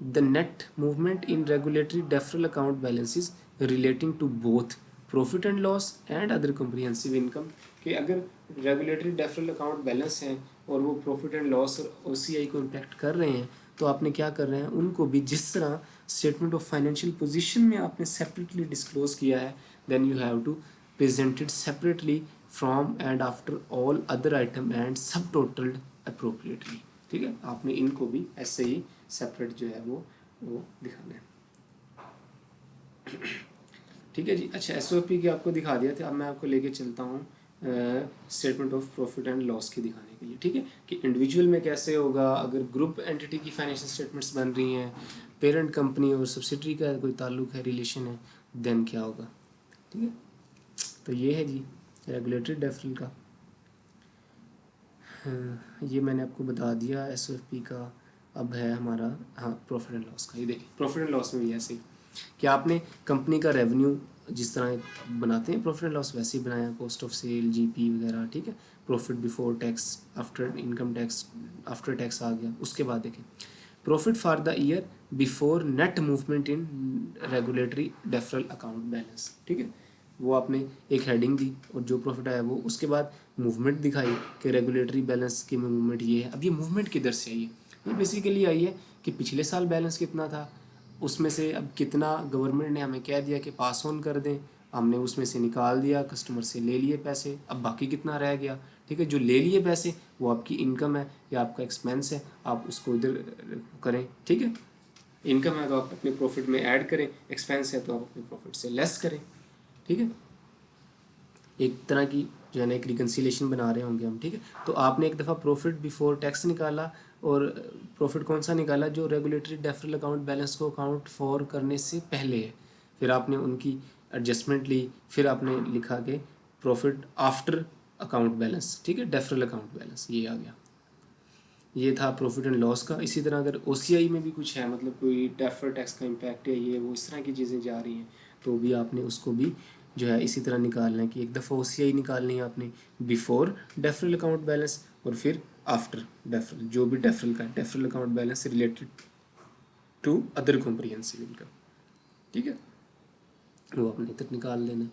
Speaker 1: the net movement in regulatory deferral account balances relating to both profit and loss and other comprehensive income. कि अगर रेगुलेटरी डेफरल अकाउंट बैलेंस हैं और वो प्रॉफिट एंड लॉस और OCI को इम्पैक्ट कर रहे हैं, तो आपने क्या कर रहे हैं, उनको भी जिस तरह स्टेटमेंट ऑफ फाइनेंशियल पोजीशन में आपने सेपरेटली डिस्क्लोज किया है, then you have to present it separately from and after all other item and subtotalled appropriately. ठीक है, आपने इनको भी ऐसे ही सेपरेट जो है वो दिखाना है। ठीक है जी, अच्छा SOP की आपको दिखा दिया था, अब मैं आपको लेके चलता हूँ statement of profit and loss की दिखाने के लिए। ठीक है, कि इंडिविजुअल में कैसे होगा, अगर ग्रुप एंटिटी की फाइनेंशियल स्टेटमेंट्स बन रही हैं, पेरेंट कंपनी और सब्सिडरी का कोई ताल्लुक है, रिलेशन है, देन क्या होगा। ठीक है, तो ये है जी रेगुलेटरी डेफरल का। ये मैंने आपको बता दिया SOP का। अब है हमारा प्रॉफिट एंड लॉस का। ये देखिए प्रॉफिट एंड लॉस में भी ऐसे ही कि आपने कंपनी का रेवेन्यू जिस तरह बनाते हैं प्रॉफिट एंड लॉस वैसे ही बनाया, कॉस्ट ऑफ सेल, GP वगैरह। ठीक है, profit before tax, after income tax, after tax आ गया। उसके बाद देखें profit for the year before net movement in regulatory deferral account balance. ठीक है, वो आपने एक हेडिंग दी और जो प्रॉफिट आया वो, उसके बाद मूवमेंट दिखाई कि रेगुलेटरी बैलेंस की मूवमेंट ये है। अब ये मूवमेंट किधर से आई है, ये बेसिकली आई है कि पिछले साल बैलेंस कितना था, उसमें से अब कितना गवर्नमेंट ने हमें कह दिया कि पास ऑन कर दें, हमने उसमें से निकाल दिया, कस्टमर से ले लिए पैसे, अब बाकी कितना रह गया। ठीक है, जो ले लिए पैसे वो आपकी इनकम है या आपका एक्सपेंस है, आप उसको इधर करें। ठीक है, इनकम है तो आप अपने प्रॉफिट में ऐड करें, एक्सपेंस है तो आप अपने प्रॉफिट से लेस करें। ठीक है, एक तरह की जो है ना एक रिकन्सिलेशन बना रहे होंगे हम। ठीक है, तो आपने एक दफ़ा प्रॉफिट बिफोर टैक्स निकाला और प्रॉफिट कौन सा निकाला, जो रेगुलेटरी डेफरल अकाउंट बैलेंस को अकाउंट फॉर करने से पहले है, फिर आपने उनकी एडजस्टमेंट ली, फिर आपने लिखा कि प्रॉफिट आफ्टर अकाउंट बैलेंस। ठीक है, डेफरल अकाउंट बैलेंस ये आ गया, ये था प्रॉफिट एंड लॉस का। इसी तरह अगर OCI में भी कुछ है, मतलब कोई डेफर टैक्स का इम्पैक्ट है, ये वो इस तरह की चीज़ें जा रही हैं, तो भी आपने उसको भी जो है इसी तरह निकालना है कि एक दफ़ा OCI निकालनी है आपने बिफोर डेफरल अकाउंट बैलेंस और फिर आफ्टर डेफरल, जो भी डेफरल का deferral account balance related to other comprehensive income, ठीक है, वो अपने तक निकाल लेना।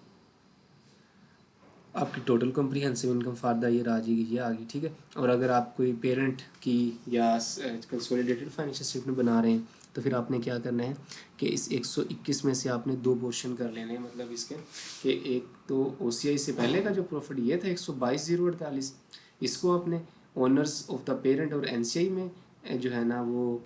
Speaker 1: आपकी total comprehensive income for the year आ जाएगी, ये आ गई, ठीक है। और अगर आप कोई पेरेंट की या कंसोलिडेटेड फाइनेंशियल स्टेटमेंट बना रहे हैं तो फिर आपने क्या करना है कि इस 121 में से आपने 2 पोर्शन कर लेने हैं, मतलब इसके कि एक तो OCI से पहले का जो प्रॉफिट ये था 122,048, इसको आपने ओनर्स ऑफ द पेरेंट और NCI में जो है ना वो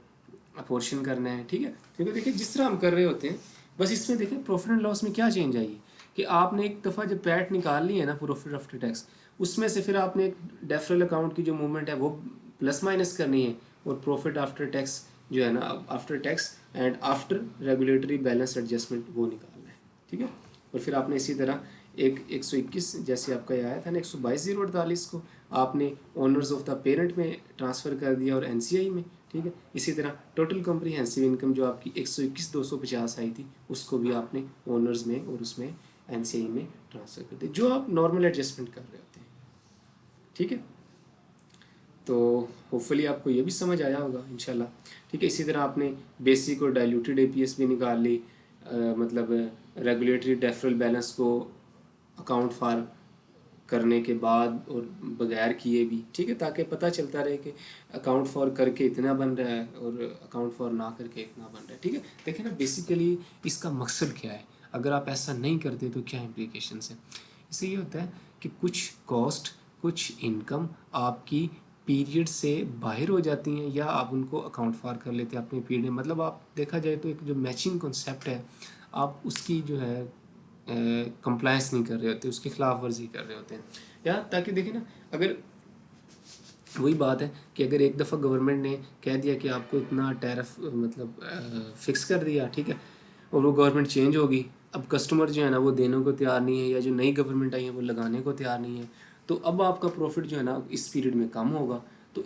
Speaker 1: पोर्शन करना है, ठीक है। क्योंकि देखिए जिस तरह हम कर रहे होते हैं, बस इसमें देखें प्रॉफिट एंड लॉस में क्या चेंज आई है कि आपने एक दफ़ा जब पैट निकाल ली है ना प्रॉफिट आफ्टर टैक्स, उसमें से फिर आपने एक डेफरल अकाउंट की जो मूवमेंट है वो प्लस माइनस करनी है, और प्रॉफिट आफ्टर टैक्स जो है ना after tax and after regulatory balance adjustment वो निकालना है, ठीक है। और फिर आपने इसी तरह एक 121 जैसे आपका ये आया था ना 122,048 को आपने ओनर्स ऑफ द पेरेंट में ट्रांसफ़र कर दिया और NCI में, ठीक है। इसी तरह टोटल कॉम्प्रिहेंसिव इनकम जो आपकी 121,250 आई थी उसको भी आपने ओनर्स में और उसमें NCI में ट्रांसफ़र कर दिया, जो आप नॉर्मल एडजस्टमेंट कर रहे होते हैं, ठीक है। तो होपफुली आपको ये भी समझ आया होगा इंशाल्लाह, ठीक है। इसी तरह आपने बेसिक और डाइल्यूटेड APS भी निकाल ली, मतलब रेगुलेटरी डेफरल बैलेंस को अकाउंट फॉर करने के बाद और बगैर किए भी, ठीक है, ताकि पता चलता रहे कि अकाउंट फॉर करके इतना बन रहा है और अकाउंट फॉर ना करके इतना बन रहा है, ठीक है। देखिए ना बेसिकली इसका मकसद क्या है, अगर आप ऐसा नहीं करते तो क्या इम्प्लीकेशंस हैं। इससे ये होता है कि कुछ कॉस्ट कुछ इनकम आपकी पीरियड से बाहर हो जाती हैं या आप उनको अकाउंट फॉर कर लेते हैं अपने पीरियड में, मतलब आप देखा जाए तो एक जो मैचिंग कॉन्सेप्ट है आप उसकी जो है कंप्लायंस नहीं कर रहे होते, उसकी खिलाफ वर्जी कर रहे होते हैं, या ताकि देखिए ना अगर वही बात है कि अगर एक दफ़ा गवर्नमेंट ने कह दिया कि आपको इतना टैरिफ मतलब फिक्स कर दिया, ठीक है, और वो गवर्नमेंट चेंज होगी, अब कस्टमर जो है ना वो देने को तैयार नहीं है या जो नई गवर्नमेंट आई है वो लगाने को तैयार नहीं है, तो अब आपका प्रॉफिट जो है ना इस पीरियड में कम होगा। तो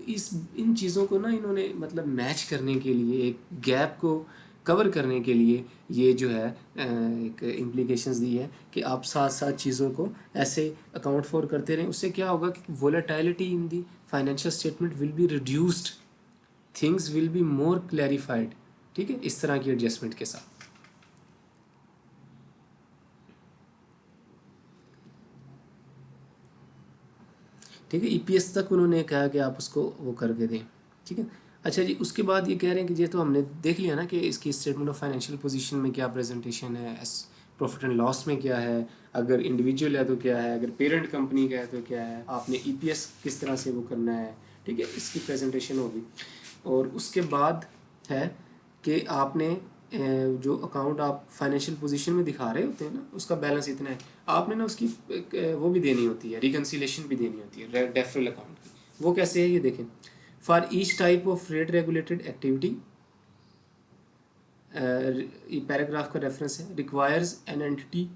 Speaker 1: इन चीज़ों को ना इन्होंने मतलब मैच करने के लिए एक गैप को कवर करने के लिए ये जो है एक इम्प्लीकेशंस दी है कि आप साथ साथ चीज़ों को ऐसे अकाउंट फॉर करते रहें, उससे क्या होगा कि volatility in the financial statement will be reduced, things will be more clarified, ठीक है, इस तरह की एडजस्टमेंट के साथ, ठीक है। EPS तक उन्होंने कहा कि आप उसको वो करके दें, ठीक है। अच्छा जी, उसके बाद ये कह रहे हैं कि ये तो हमने देख लिया ना कि इसकी स्टेटमेंट ऑफ फाइनेंशियल पोजीशन में क्या प्रेजेंटेशन है, प्रॉफिट एंड लॉस में क्या है, अगर इंडिविजुअल है तो क्या है, अगर पेरेंट कंपनी का है तो क्या है, आपने EPS किस तरह से वो करना है, ठीक है, इसकी प्रेजेंटेशन होगी। और उसके बाद है कि आपने जो अकाउंट आप फाइनेंशियल पोजीशन में दिखा रहे होते हैं ना उसका बैलेंस इतना है, आपने ना उसकी वो भी देनी होती है, रिकन्सिलेशन भी देनी होती है डेफरल अकाउंट की। वो कैसे है ये देखें, for each type of rate regulated activity, ये पैराग्राफ का रेफरेंस है, requires an entity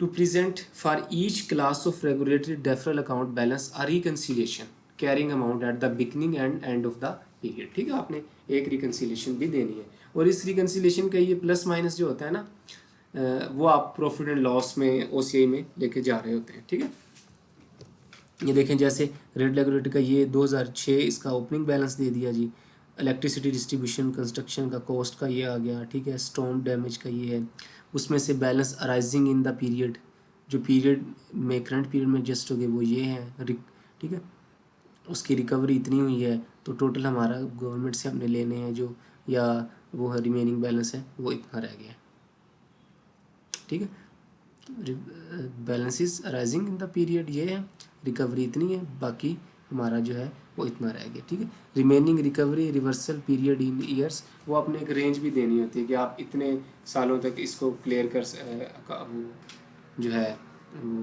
Speaker 1: to present for each class of regulatory deferral account balance a reconciliation carrying amount at the beginning and end of the period, ठीक है। आपने एक reconciliation भी देनी है, और इस रिकन्सिलेशन का ये प्लस माइनस जो होता है ना वो आप प्रॉफिट एंड लॉस में OCI में लेके जा रहे होते हैं, ठीक है। ये देखें जैसे रेड रेगुलेटर का ये 2006 इसका ओपनिंग बैलेंस दे दिया जी, इलेक्ट्रिसिटी डिस्ट्रीब्यूशन कंस्ट्रक्शन का कॉस्ट का ये आ गया, ठीक है, स्टॉर्म डैमेज का ये है, उसमें से balance arising in the period, जो पीरियड में करंट पीरियड में एडजस्ट हो गए वो ये है, ठीक है, उसकी रिकवरी इतनी हुई है तो टोटल हमारा गवर्नमेंट से हमने लेने हैं जो, या वो है रिमेनिंग बैलेंस है वो इतना रह गया, ठीक है। Balances arising in the period ये है, रिकवरी इतनी है, बाकी हमारा जो है वो इतना रह गया, ठीक है। Remaining recovery reversal period in years, वो आपने एक रेंज भी देनी होती है कि आप इतने सालों तक इसको क्लियर कर जो है वो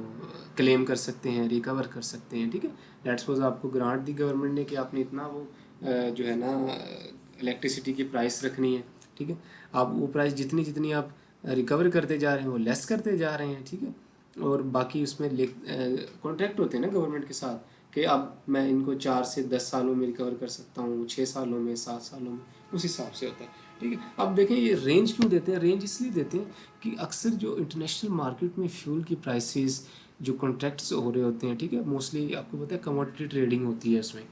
Speaker 1: क्लेम कर सकते हैं, रिकवर कर सकते हैं, ठीक है। लेट्स सपोज आपको ग्रांट दी गवर्नमेंट ने कि आपने इतना वो जो है ना इलेक्ट्रिसिटी की प्राइस रखनी है, ठीक है, आप वो प्राइस जितनी जितनी आप रिकवर करते जा रहे हैं वो लेस करते जा रहे हैं, ठीक है। और बाकी उसमें कॉन्ट्रैक्ट होते हैं ना गवर्नमेंट के साथ कि अब मैं इनको 4 से 10 सालों में रिकवर कर सकता हूँ, 6 सालों में, 7 सालों में, उस हिसाब से होता है, ठीक है। अब देखें ये रेंज क्यों देते हैं, रेंज इसलिए देते हैं कि अक्सर जो इंटरनेशनल मार्केट में फ्यूल की प्राइसेस जो कॉन्ट्रैक्ट्स हो रहे होते हैं, ठीक है, मोस्टली आपको पता है कमोडिटी ट्रेडिंग होती है उसमें,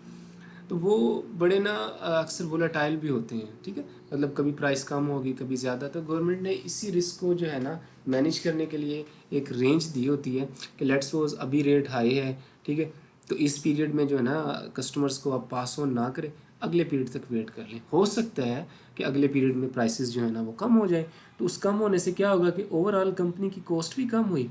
Speaker 1: तो वो बड़े ना अक्सर वोलेटाइल भी होते हैं, ठीक है, मतलब कभी प्राइस कम होगी कभी ज़्यादा। तो गवर्नमेंट ने इसी रिस्क को जो है ना मैनेज करने के लिए एक रेंज दी होती है कि लेट्स सपोज अभी रेट हाई है, ठीक है, तो इस पीरियड में जो है ना कस्टमर्स को आप पास ऑन ना करें, अगले पीरियड तक वेट कर लें। हो सकता है कि अगले पीरियड में प्राइसेस जो है ना वो कम हो जाए, तो उस कम होने से क्या होगा कि ओवरऑल कंपनी की कॉस्ट भी कम हुई,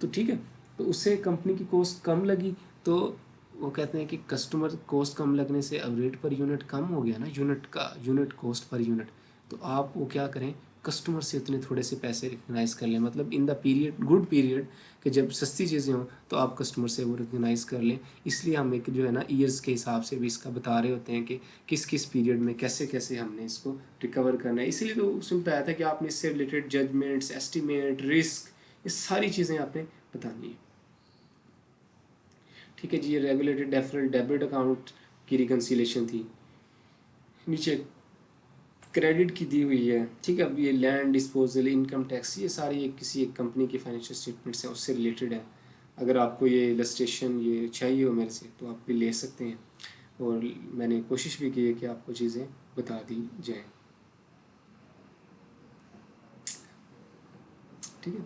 Speaker 1: तो ठीक है, तो उससे कंपनी की कॉस्ट कम लगी, तो वो कहते हैं कि कस्टमर कॉस्ट कम लगने से अब रेट पर यूनिट कम हो गया ना, यूनिट कॉस्ट पर यूनिट, तो आप वो क्या करें, कस्टमर से उतने थोड़े से पैसे रिकग्नाइज कर लें, मतलब in the period good period कि जब सस्ती चीज़ें हों तो आप कस्टमर से वो रिकग्नाइज कर लें। इसलिए हम एक जो है ना ईयर्स के हिसाब से भी इसका बता रहे होते हैं कि किस किस पीरियड में कैसे कैसे हमने इसको रिकवर करना है। इसीलिए तो उसमें बताया था कि आपने इससे रिलेटेड जजमेंट्स, एस्टिमेट, रिस्क, ये सारी चीज़ें आपने बतानी है। ठीक है जी, ये रेगुलेटेड डेफरल डेबिट अकाउंट की रिकन्सिलेशन थी। नीचे क्रेडिट की दी हुई है, ठीक है। अब ये लैंड डिस्पोजल, इनकम टैक्स, ये सारी एक किसी एक कंपनी की फाइनेंशियल स्टेटमेंट्स हैं उससे रिलेटेड है। अगर आपको ये इलस्ट्रेशन ये चाहिए हो मेरे से तो आप भी ले सकते हैं, और मैंने कोशिश भी की है कि आपको चीज़ें बता दी जाएँ, ठीक है।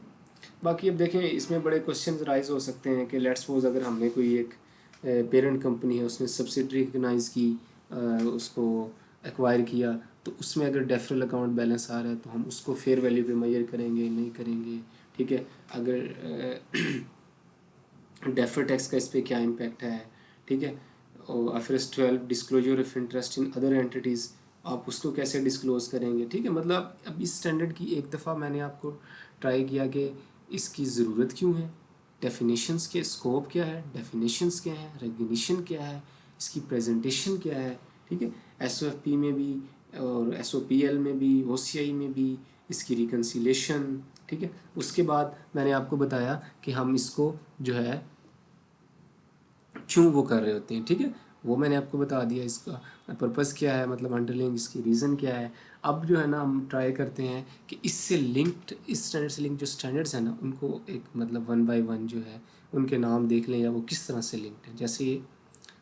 Speaker 1: बाकी अब देखें इसमें बड़े क्वेश्चन राइज हो सकते हैं कि लेट्स सपोज अगर हमने कोई एक पेरेंट कंपनी है उसने सब्सिडरी रिकगनाइज की, उसको एक्वायर किया, तो उसमें अगर डेफरल अकाउंट बैलेंस आ रहा है तो हम उसको फेयर वैल्यू पे मेजर करेंगे नहीं करेंगे, ठीक है। अगर डेफर टैक्स का इस पर क्या इम्पैक्ट है, ठीक है। और IFRS 12 disclosure of interest in other entities, आप उसको कैसे डिस्क्लोज करेंगे, ठीक है। मतलब अब इस स्टैंडर्ड की एक दफ़ा मैंने आपको ट्राई किया कि इसकी ज़रूरत क्यों है, डेफिनेशंस के स्कोप क्या है, डेफिनेशंस क्या है, रेगुलेशन क्या है, इसकी प्रेजेंटेशन क्या है, ठीक है। SOFP में भी और SOPL में भी, OCI में भी, इसकी रिकन्सिलेशन, ठीक है। उसके बाद मैंने आपको बताया कि हम इसको जो है क्यों वो कर रहे होते हैं, ठीक है, वो मैंने आपको बता दिया, इसका पर्पस क्या है, मतलब अंडरलाइंग इसकी रीज़न क्या है। अब जो है ना हम ट्राई करते हैं कि इससे लिंक्ड, इस स्टैंडर्ड से लिंक जो स्टैंडर्ड्स हैं ना उनको एक मतलब वन बाय वन जो है उनके नाम देख लें या वो किस तरह से लिंक्ड है। जैसे ये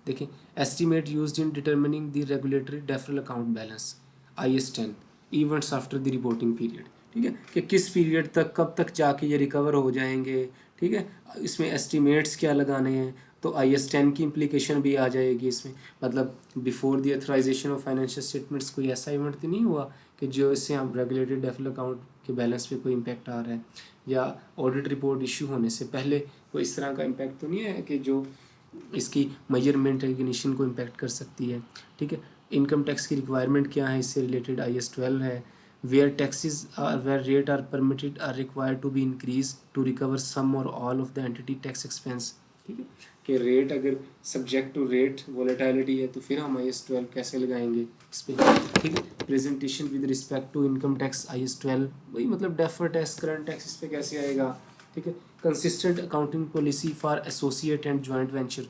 Speaker 1: देखें, estimate used in determining the regulatory deferral account balance, IS 10 events after the reporting period, ठीक है, कि किस पीरियड तक कब तक जाके ये रिकवर हो जाएंगे, ठीक है। इसमें एस्टीमेट्स क्या लगाने हैं, तो IS 10 की इम्प्लीकेशन भी आ जाएगी इसमें, मतलब before the authorisation of financial statements कोई ऐसा इवेंट तो नहीं हुआ कि जो इससे हम रेगुलेटेड डेफरल अकाउंट के बैलेंस पे कोई इम्पैक्ट आ रहा है, या ऑडिट रिपोर्ट इशू होने से पहले कोई इस तरह का इम्पैक्ट तो नहीं है कि जो इसकी मेजरमेंट रिकग्निशन को इम्पैक्ट कर सकती है, ठीक है। इनकम टैक्स की रिक्वायरमेंट क्या है, इससे रिलेटेड IS 12 है। Where taxes are where rate are permitted or required to be increase to recover some or all of the entity tax expense, ठीक है, कि रेट अगर सब्जेक्ट टू रेट वोलेटिलिटी है तो फिर हम IS 12 कैसे लगाएंगे इस पर, ठीक है। Presentation with respect to income tax IS 12, वही मतलब डेफर टैक्स, करंट टैक्स, इस पर कैसे आएगा, ठीक है। Consistent accounting policy for associate and joint venture,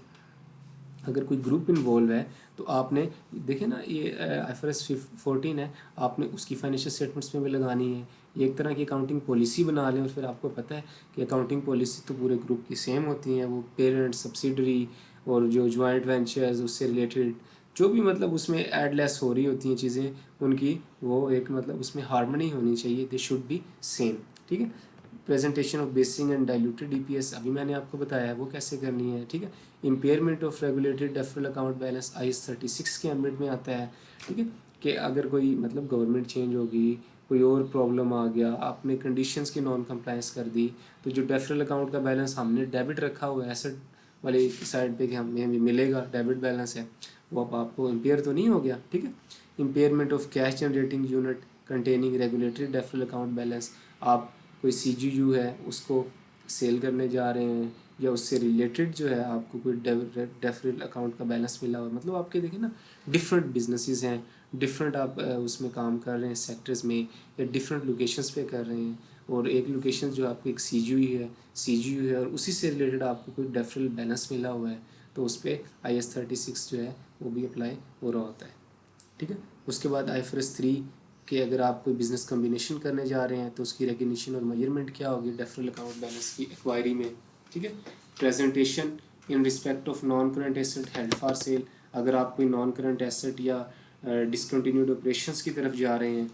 Speaker 1: अगर कोई ग्रुप इन्वॉल्व है तो आपने देखे ना ये IFRS 14 है, आपने उसकी फाइनेंशियल स्टेटमेंट्स में भी लगानी है। ये एक तरह की अकाउंटिंग पॉलिसी बना लें, और फिर आपको पता है कि अकाउंटिंग पॉलिसी तो पूरे ग्रुप की सेम होती हैं, वो पेरेंट, सब्सिडरी और जो जॉइंट वेंचर्स उससे रिलेटेड जो भी मतलब उसमें एड लेस हो रही होती हैं चीज़ें उनकी, वो एक मतलब उसमें हार्मनी होनी चाहिए, दे शुड बी सेम, ठीक है। Presentation of basic and diluted EPS अभी मैंने आपको बताया है वो कैसे करनी है, ठीक है। Impairment of regulated deferral account balance IS 36 के एम्बिट में आता है, ठीक है, कि अगर कोई मतलब गवर्नमेंट चेंज होगी, कोई और प्रॉब्लम आ गया, आपने कंडीशंस की नॉन कंप्लायंस कर दी, तो जो डेफरल अकाउंट का बैलेंस हमने डेबिट रखा हुआ है एसेट वाले साइड पे कि हमें भी मिलेगा डेबिट बैलेंस है, वो अब आपको इम्पेयर तो नहीं हो गया, ठीक है। Impairment of cash generating unit containing regulatory deferral account balance, आप कोई CGU है उसको सेल करने जा रहे हैं, या उससे रिलेटेड जो है आपको कोई डेफरल अकाउंट का बैलेंस मिला हुआ, मतलब आपके देखिए ना डिफरेंट बिजनेसेस हैं, डिफरेंट आप उसमें काम कर रहे हैं सेक्टर्स में, या डिफरेंट लोकेशंस पे कर रहे हैं, और एक लोकेशन जो आपको एक CGU है और उसी से रिलेटेड आपको कोई डेफरल बैलेंस मिला हुआ है, तो उस पर IS 36 जो है वो भी अप्लाई हो रहा होता है, ठीक है। उसके बाद IFRS 3 कि अगर आप कोई बिज़नेस कम्बिनेशन करने जा रहे हैं तो उसकी रिकग्निशन और मेजरमेंट क्या होगी डेफरल अकाउंट बैलेंस की एक्वायरी में, ठीक है। Presentation in respect of non current asset held for sale, अगर आप कोई नॉन करंट एसेट या डिसकंटिन्यूड ऑपरेशंस की तरफ जा रहे हैं,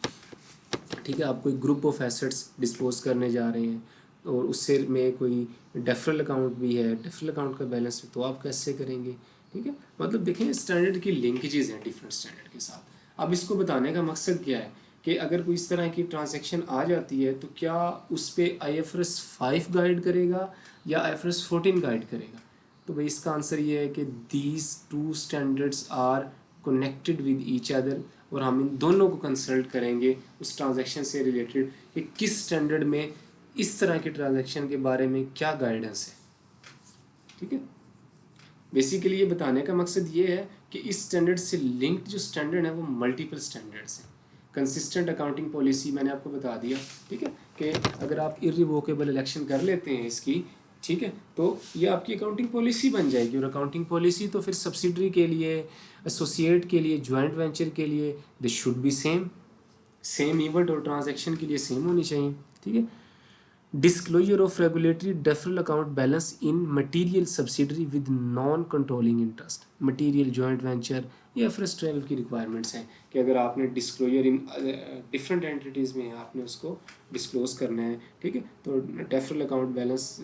Speaker 1: ठीक है, आप कोई ग्रुप ऑफ एसेट्स डिस्पोज करने जा रहे हैं और उससे में कोई डेफरल अकाउंट भी है, डेफरल अकाउंट का बैलेंस तो आप कैसे करेंगे, ठीक है। मतलब देखें स्टैंडर्ड की लिंकेजेस हैं डिफरेंट स्टैंडर्ड के साथ। अब इसको बताने का मकसद क्या है कि अगर कोई इस तरह की ट्रांजैक्शन आ जाती है तो क्या उस पर IFRS 5 गाइड करेगा या IFRS 14 गाइड करेगा। तो भाई इसका आंसर ये है कि these two standards are connected with each other, और हम इन दोनों को कंसल्ट करेंगे उस ट्रांजैक्शन से रिलेटेड कि किस स्टैंडर्ड में इस तरह के ट्रांजैक्शन के बारे में क्या गाइडेंस है, ठीक है। बेसिकली ये बताने का मकसद ये है कि इस स्टैंडर्ड से लिंक्ड जो स्टैंडर्ड है वो मल्टीपल स्टैंडर्ड्स हैं। कंसिस्टेंट अकाउंटिंग पॉलिसी मैंने आपको बता दिया, ठीक है, कि अगर आप इररिवोकेबल इलेक्शन कर लेते हैं इसकी, ठीक है, तो ये आपकी अकाउंटिंग पॉलिसी बन जाएगी। और अकाउंटिंग पॉलिसी तो फिर सब्सिडरी के लिए, एसोसिएट के लिए, जॉइंट वेंचर के लिए they should be same event और ट्रांजैक्शन के लिए सेम होनी चाहिए, ठीक है। Disclosure of regulatory deferral account balance in material subsidiary with non controlling interest, material joint venture या IFRS 12 की रिक्वायरमेंट्स हैं कि अगर आपने डिस्क्लोजर इन डिफरेंट एंटिटीज़ में आपने उसको डिस्क्लोज करना है, ठीक है। तो डेफरल अकाउंट बैलेंस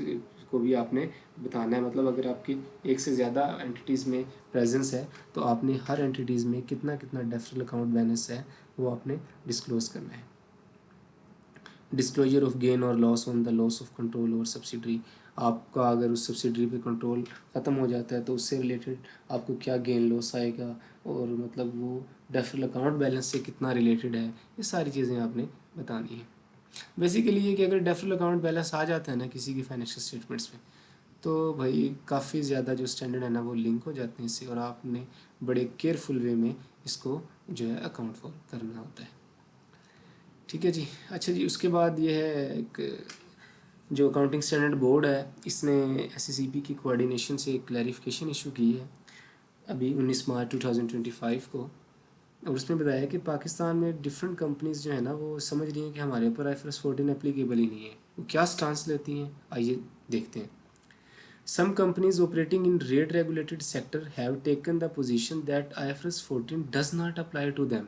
Speaker 1: को भी आपने बताना है, मतलब अगर आपकी एक से ज़्यादा एंटिटीज़ में प्रेजेंस है तो आपने हर एंटिटीज़ में कितना कितना डेफरल अकाउंट बैलेंस है वो आपने डिस्क्लोज करना है। डिस्क्लोजर ऑफ गेन और loss on the loss of control over subsidiary, आपका अगर उस सब्सिडरी पे कंट्रोल ख़त्म हो जाता है तो उससे रिलेटेड आपको क्या गेन लॉस आएगा और मतलब वो डेफरल अकाउंट बैलेंस से कितना रिलेटेड है, ये सारी चीज़ें आपने बतानी है। बेसिकली ये कि अगर डेफरल अकाउंट बैलेंस आ जाता है ना किसी की फाइनेंशियल स्टेटमेंट्स में तो भाई काफ़ी ज़्यादा जो स्टैंडर्ड है ना वो लिंक हो जाते हैं इससे, और आपने बड़े केयरफुल वे में इसको जो है अकाउंट फॉर करना होता है, ठीक है जी। अच्छा जी, उसके बाद ये है एक जो अकाउंटिंग स्टैंडर्ड बोर्ड है इसने SCCP की कोऑर्डिनेशन से एक क्लैरिफिकेशन इशू की है अभी 19 मार्च 2025 को, और उसमें बताया कि पाकिस्तान में डिफरेंट कंपनीज जो है ना वो समझ रही हैं कि हमारे ऊपर IFRS 14 एप्लीकेबल ही नहीं है। वो क्या स्टांस लेती हैं आइए देखते हैं। Some companies operating in rate regulated sector have taken the position that IFRS 14 does not apply to them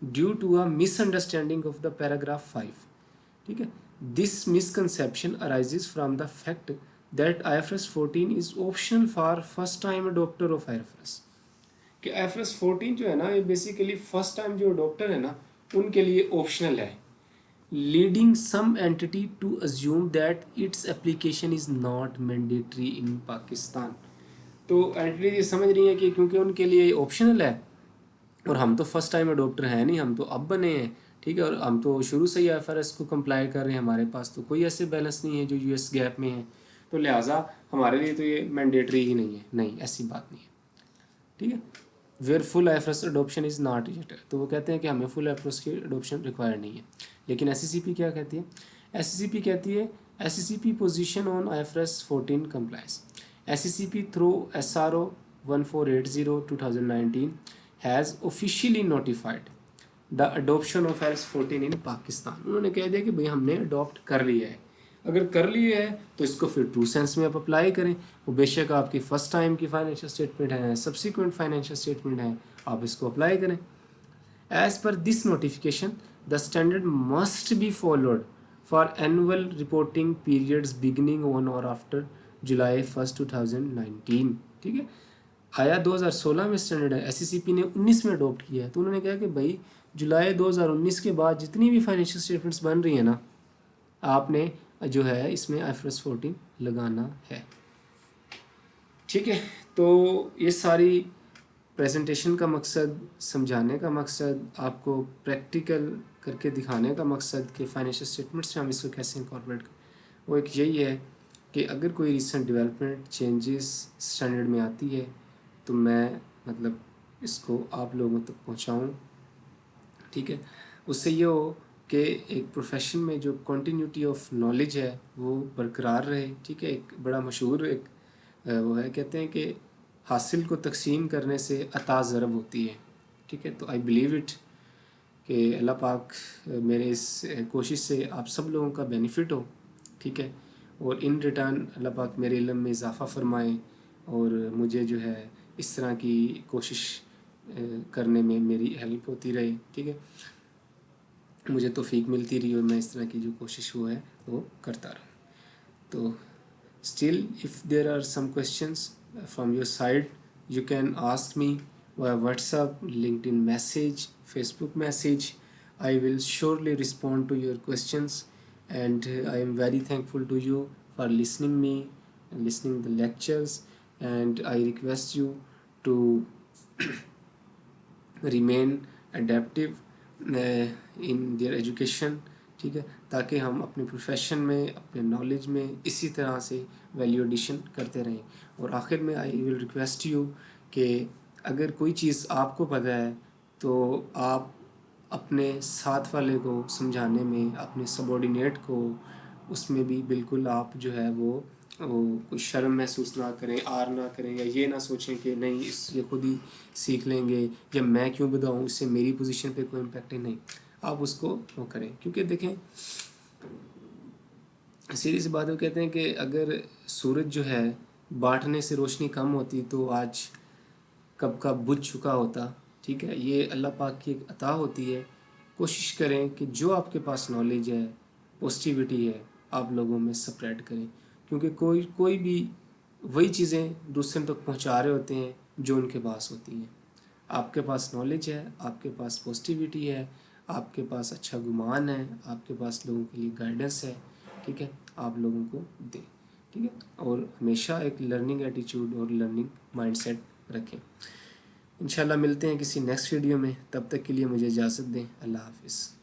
Speaker 1: due to a misunderstanding of the paragraph 5, ठीक है। This misconception arises from the fact that IFRS 14 is optional for first time adopter of IFRS, कि IFRS 14 जो है ना ये basically first time जो adapter है ना उनके लिए ऑप्शनल है, leading some entity to assume that its application is not mandatory in Pakistan। तो एंटिटी ये समझ रही है कि क्योंकि उनके लिए ऑप्शनल है और हम तो फर्स्ट टाइम अडोप्टर हैं नहीं, हम तो अब बने हैं, ठीक है, और हम तो शुरू से ही IFRS को कंप्लाई कर रहे हैं, हमारे पास तो कोई ऐसे बैलेंस नहीं है जो US गैप में है, तो लिहाजा हमारे लिए तो ये मैंडेटरी ही नहीं है। नहीं, ऐसी बात नहीं है, ठीक है। Where full IFRS adoption is not yet, तो वो कहते हैं कि हमें फुल IFRS की अडोप्शन रिक्वायर नहीं है। लेकिन SCCP क्या कहती है? SCCP कहती है SCCP position on IFRS 14 compliance। SCCP through SRO 1480/2019 has officially notified the adoption of IFRS 14 इन पाकिस्तान। उन्होंने कह दिया कि भाई हमने अडोप्ट कर लिया है, अगर कर लिए है तो इसको फिर ट्रू सेंस में आप अप्लाई करें। वो बेशक आपकी फ़र्स्ट टाइम की फाइनेंशियल स्टेटमेंट है, सब्सिक्वेंट फाइनेंशियल स्टेटमेंट है, आप इसको अप्लाई करें। As per this notification the standard must be followed for annual reporting periods beginning on or after July 1 2019, ठीक है। आया 2016 में स्टैंडर्ड है, SCCP ने 19 में अडोप्ट किया है, तो उन्होंने कहा कि भाई जुलाई 2019 के बाद जितनी भी फाइनेंशियल स्टेटमेंट्स बन रही हैं ना आपने जो है इसमें IFRS 14 लगाना है, ठीक है। तो ये सारी प्रेजेंटेशन का मकसद, समझाने का मकसद, आपको प्रैक्टिकल करके दिखाने का मकसद कि फाइनेंशियल स्टेटमेंट्स में हम इसको कैसे इंकॉर्पोरेट करें, वो एक यही है कि अगर कोई रिसेंट डेवलपमेंट चेंजेस स्टैंडर्ड में आती है तो मैं मतलब इसको आप लोगों तक पहुंचाऊं, ठीक है। उससे ये हो कि एक प्रोफेशन में जो कंटिन्यूटी ऑफ नॉलेज है वो बरकरार रहे, ठीक है। एक बड़ा मशहूर एक वो है, कहते हैं कि हासिल को तकसीम करने से अता ज़रब होती है, ठीक है। तो आई बिलीव इट कि अल्लाह पाक मेरे इस कोशिश से आप सब लोगों का बेनिफिट हो, ठीक है, और इन रिटर्न अल्लाह पाक मेरे इल्म में इजाफ़ा फरमाए और मुझे जो है इस तरह की कोशिश करने में मेरी हेल्प होती रहे, ठीक है, मुझे तौफीक मिलती रही और मैं इस तरह की जो कोशिश वो है वो करता रहूँ। तो still if there are some questions from your side you can ask me via WhatsApp, LinkedIn message, Facebook message. I will surely respond to your questions, and I am very thankful to you for listening me and listening the lectures, and I request you to remain adaptive in their education, ठीक है, ताकि हम अपने profession में अपने knowledge में इसी तरह से वैल्यू एडिशन करते रहें। और आखिर में आई विल रिक्वेस्ट यू कि अगर कोई चीज़ आपको पता है तो आप अपने साथ वाले को समझाने में, अपने सबॉर्डिनेट को, उसमें भी बिल्कुल आप जो है वो कोई शर्म महसूस ना करें, आर ना करें, या ये ना सोचें कि नहीं इस ये खुद ही सीख लेंगे या मैं क्यों बताऊँ, इससे मेरी पोजीशन पे कोई इम्पैक्ट है। नहीं, आप उसको वो करें, क्योंकि देखें सीधी सी बात है, वो कहते हैं कि अगर सूरज जो है बांटने से रोशनी कम होती तो आज कब का बुझ चुका होता, ठीक है। ये अल्लाह पाक की एक अता होती है। कोशिश करें कि जो आपके पास नॉलेज है, पॉजिटिविटी है, आप लोगों में स्प्रेड करें, क्योंकि कोई भी वही चीज़ें दूसरे तक पहुंचा रहे होते हैं जो उनके पास होती हैं। आपके पास नॉलेज है, आपके पास पॉजिटिविटी है, आपके पास अच्छा गुमान है, आपके पास लोगों के लिए गाइडेंस है, ठीक है, आप लोगों को दें, ठीक है, और हमेशा एक लर्निंग एटीट्यूड और लर्निंग माइंडसेट रखें। इंशाल्लाह मिलते हैं किसी नेक्स्ट वीडियो में, तब तक के लिए मुझे इजाज़त दें। अल्लाह हाफ़िज़।